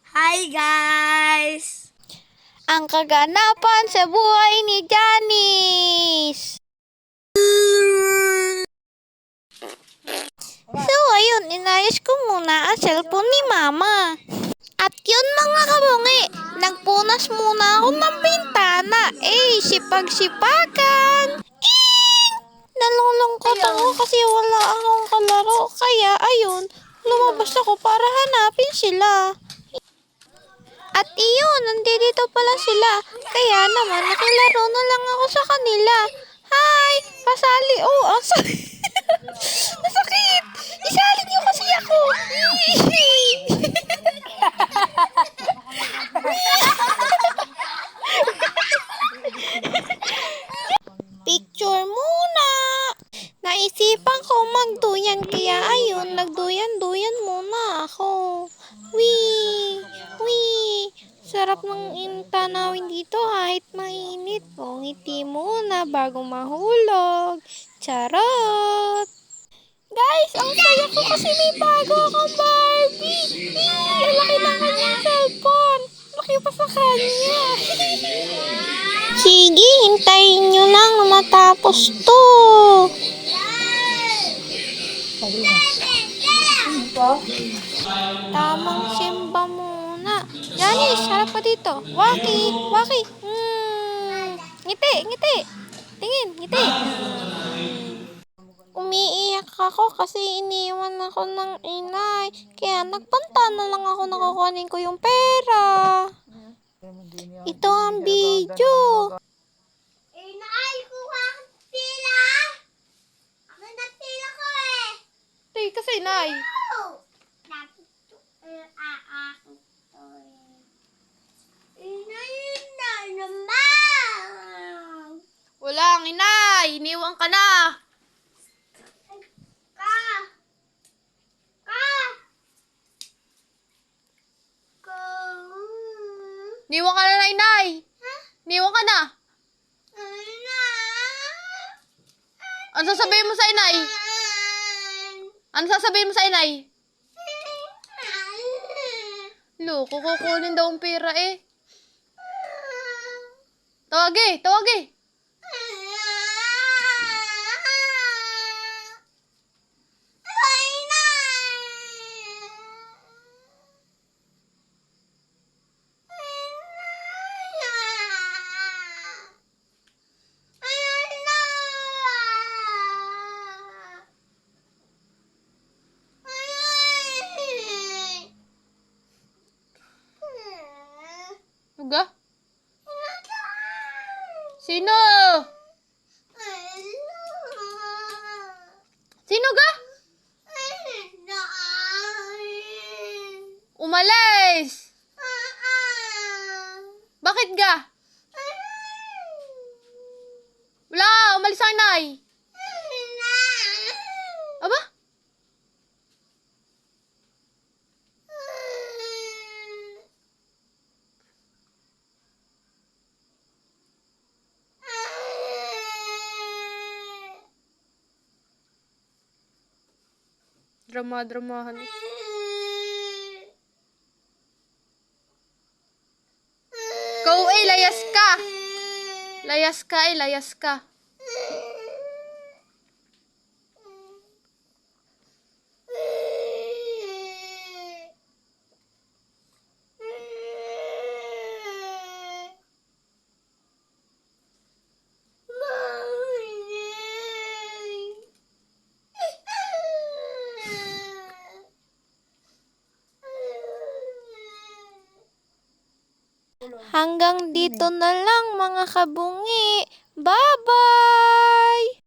Hi guys! Ang kaganapan sa buhay ni Janice. So, ayun, inayos ko muna ang cellphone ni Mama. At yun mga kabungi, nagpunas muna ako ng bintana. Sipag-sipagan. Nalulungkot ako kasi wala akong kalaro. Kaya, ayun, lumabas ako para hanapin sila. At iyon, nandito pala sila. Kaya naman, nakilaro na lang ako sa kanila. Hi! Pasali! Oh, ang sakit! Masakit! Isali niyo kasi ako! Picture muna! Naisipan ko magduyan kaya ayun, nagduyan-duyan muna ako. Wee! Wee! Sarap ng tanawin dito kahit mainit. O, ngiti muna bago mahulog. Charot! Guys, ang saya ko kasi may bago akong Barbie! Ang laki ng kanyang cellphone! Laki pa sa kanya! Sige, hintayin nyo lang na matapos to. Tamang simba muna. Janice, harap ka dito. Waki, waki. Ngiti, ngiti. Tingin, ngiti. Umiiyak ako kasi iniwan ako ng inay. Kaya nagpunta na lang ako na kukunin ko yung pera. Ito ang video. Inay, kuha ang tila! Ako na tila ko eh! Tay, kasi inay. Inay, inay naman! Wala ang inay. Iniwan ka na. Ka! Ka! Ka! Iniwan ka na inay. Iniwan ka na. Ano sasabihin mo sa inay? Ano sasabihin mo sa inay? Loko, kukunin daw ang pera eh. Tawagi, tawagi. Uga? Sino? Sino ga? Umalis. Bakit ga? Wala, umalis ang inay. Aba? Drama-dramahan. Go layas ka. Layas ka layas ka. Hanggang dito na lang mga kabungi. Bye-bye!